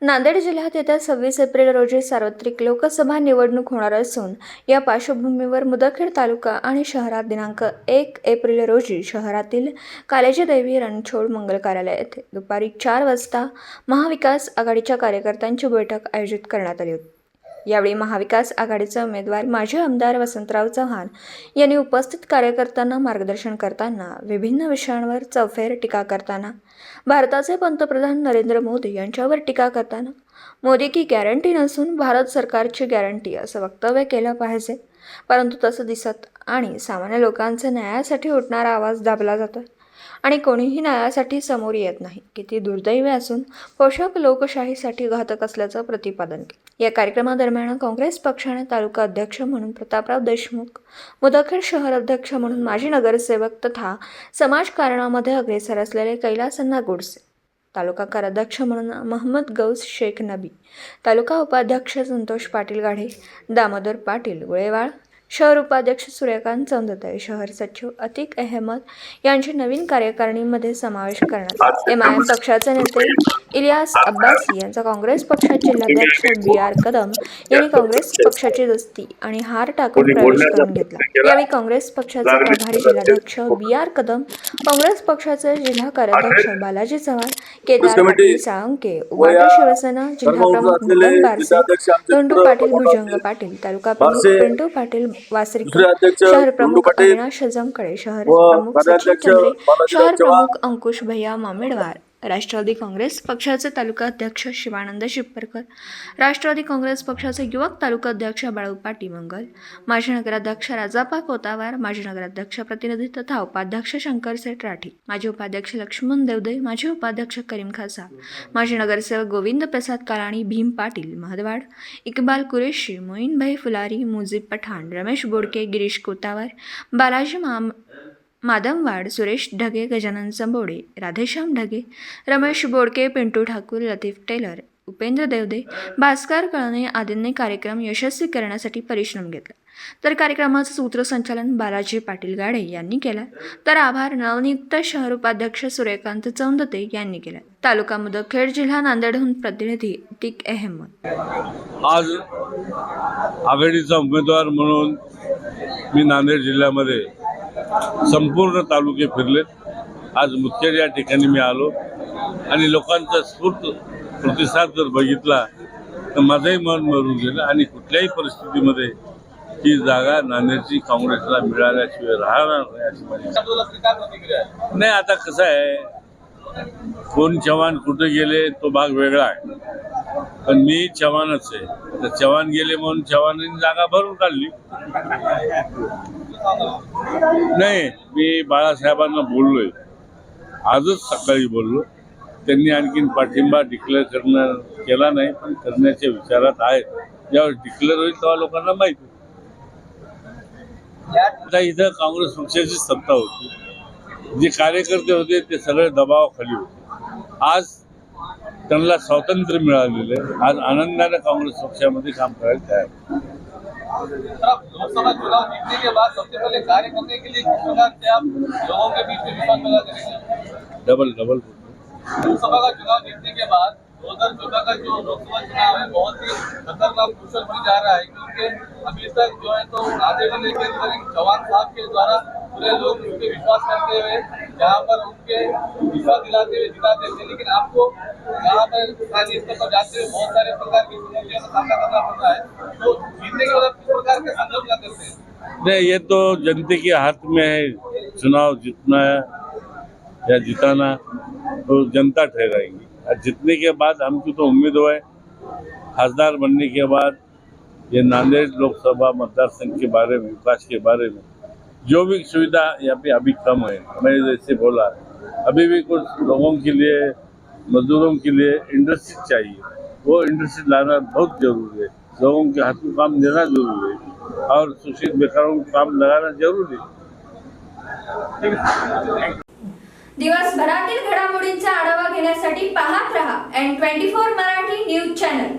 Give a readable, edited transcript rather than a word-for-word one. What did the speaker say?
नांदेड जिल्ह्यात येत्या 26 एप्रिल रोजी सार्वत्रिक लोकसभा निवडणूक होणार असून या पार्श्वभूमीवर मुदखेड तालुका आणि शहरात दिनांक 1 एप्रिल रोजी शहरातील कालेजी देवी रणछोड मंगल कार्यालय येथे दुपारी 4 वाजता महाविकास आघाडीच्या कार्यकर्त्यांची बैठक आयोजित करण्यात आली होती। यावेळी महाविकास आघाडीचे उमेदवार माजी आमदार वसंतराव चव्हाण यांनी उपस्थित कार्यकर्त्यांना मार्गदर्शन करताना विभिन्न विषयांवर चौफेर टीका करताना भारताचे पंतप्रधान नरेंद्र मोदी यांच्यावर टीका करताना मोदी की गॅरंटी नसून भारत सरकारची गॅरंटी असं वक्तव्य केलं पाहिजे, परंतु तसं दिसत आणि सामान्य लोकांचे न्यायासाठी उठणारा आवाज दाबला जातो आणि कोणीही न्यायासाठी समोर येत नाही। किती दुर्दैवी असून पोषक लोकशाहीसाठी घातक असल्याचं प्रतिपादन केलं। या कार्यक्रमादरम्यान काँग्रेस पक्षाने तालुका अध्यक्ष म्हणून प्रतापराव देशमुख, मुदखेड शहर अध्यक्ष म्हणून माजी नगरसेवक तथा समाजकारणामध्ये अग्रेसर असलेले कैलासअण्णा गोडसे, तालुका कार्याध्यक्ष म्हणून महम्मद गौस शेख नबी, तालुका उपाध्यक्ष संतोष पाटील गाढे, दामोदर पाटील गुळेवाळ, शहर उपाध्यक्ष सूर्यकांत चौंदते, शहर सचिव अतिक अहमद यांची नवीन कार्यकारिणीमध्ये समावेश करण्यात आला। एमआयएम पक्षाचे नेते इलियास अब्बासी यांचा काँग्रेस पक्षाचे जिल्हाध्यक्ष बी.आर. कदम यांनी काँग्रेस पक्षाची दस्ती आणि हार टाकून प्रवेश करून घेतला। यावेळी काँग्रेस पक्षाचे प्रभारी जिल्हाध्यक्ष बी.आर. कदम, काँग्रेस पक्षाचे जिल्हा कार्याध्यक्ष बालाजी चव्हाण, केदार पाटील साळुंके, उबाटा शिवसेना जिल्हा प्रमुख मोहन बारसे, धोंडू पाटील भुजंग पाटील, तालुका प्रमुख पिंटू पाटील वासरीकर, शहर प्रमुख अविनाश जमकडे, शहर प्रमुख सचिन चंद्रे, शहर प्रमुख अंकुश भैया मामेडवार, राष्ट्रवादी काँग्रेस पक्षाचे तालुका अध्यक्ष शिवानंद शिप्परकर, राष्ट्रवादी काँग्रेस पक्षाचे युवक तालुका अध्यक्ष बाळू पाटी मंगल, माजी नगराध्यक्ष राजापा कोतावार, माजी नगराध्यक्ष प्रतिनिधी तथा उपाध्यक्ष शंकर सेठ राठी, माजी उपाध्यक्ष लक्ष्मण देवदे, माजी उपाध्यक्ष करीम खासा, माजी नगरसेवक गोविंद प्रसाद कालाणी, भीम पाटील महदवाड, इकबाल कुरेशी, मोईनभाई फुलारी, मुजीब पठाण, रमेश बोडके, गिरीश कोतावार, बालाजी मादमवाड, सुरेश ढगे, गजानन संबोडे, राधेश्याम ढगे, रमेश बोडके, पिंटू ठाकूर, लतीफ टेलर, उपेंद्र देवदे, भास्कर कळणे आदींनी कार्यक्रम यशस्वी करण्यासाठी परिश्रम घेतला। तर कार्यक्रमाचं सूत्रसंचालन बालाजी पाटील गाडे यांनी केला, तर आभार नवनियुक्त शहर उपाध्यक्ष सूर्यकांत चौंदते यांनी केला। तालुका मुदखेड, जिल्हा नांदेडहून प्रतिनिधी अतिक अहमद। आज आघाडीचा उमेदवार म्हणून मी नांदेड जिल्ह्यामध्ये संपूर्ण तालुके फिरले। आज मुदखेड या ठिकाणी मी आलो आणि लोकांचा स्फूर्त प्रतिसाद जर बघितला तर माझंही मन भरून गेलं आणि कुठल्याही परिस्थितीमध्ये ही जागा नांदेडची काँग्रेसला मिळाल्याशिवाय राहणार नाही अशी माझी नाही। आता कसं आहे, कोण चव्हाण कुठे गेले तो भाग वेगळा आहे, पण मी चव्हाणच आहे। तर चव्हाण गेले म्हणून चव्हाणांनी जागा भरून काढली नाही। मी बाळासाहेबांना बोललोय, आजच सकाळी बोललो। त्यांनी आणखीन पाठिंबा डिक्लेअर केला नाही, पण करण्याच्या विचारात आहेत। ज्यावेळी डिक्लेअर होईल तेव्हा लोकांना माहिती। आता इथं काँग्रेस पक्षाची सत्ता होती, जे कार्यकर्ते होते ते सगळे दबावाखाली होते। आज त्यांना स्वातंत्र्य मिळालेलं आहे। आज आनंदाने काँग्रेस पक्षामध्ये काम करायला तयार आहे। लोकसभा चुनाव जीतने के बाद सबसे पहले कार्य करने के लिए किस प्रकार से आप लोगों के बीच में विश्वास पैदा करेंगे? डबल लोकसभा का चुनाव जीतने के बाद 2014 का जो लोकसभा चुनाव है बहुत ही खतरनाक कुशल भी जा रहा है, क्योंकि अभी तक जो है तो नांदेड़ जिले के अंदर चौहान साहब के द्वारा पूरे लोग उन पर विश्वास करते हुए यहाँ पर उनके विश्वास दिलाते हुए जिताते थे, लेकिन आपको यहाँ पर स्थानीय स्तर पर जाते हुए बहुत सारे प्रकार की चुनौतियों का सामना करना पड़ रहा है। तो जीतने के बाद किस प्रकार के संकल्प क्या करते हैं? नहीं, ये तो जनता के हाथ में है। चुनाव जीतना या जिताना तो जनता ठहराएगी। और जीतने के बाद हमकी तो उम्मीद है, खासदार बनने के बाद ये नांदेड़ लोकसभा मतदार संघ के बारे में, विकास के बारे में जो भी सुविधा यहाँ पे अभी कम है। मैं जैसे बोला, अभी भी कुछ लोगों के लिए, मजदूरों के लिए इंडस्ट्री चाहिए, वो इंडस्ट्री लाना बहुत जरूरी है। लोगों के हाथ में काम देना जरूरी है और सुशिक्षित बेकारों को काम लगाना जरूरी है। दिवसभरातील घडामोडींचा आढावा घेण्यासाठी पाहत रहा N24 मराठी न्यूज चॅनल।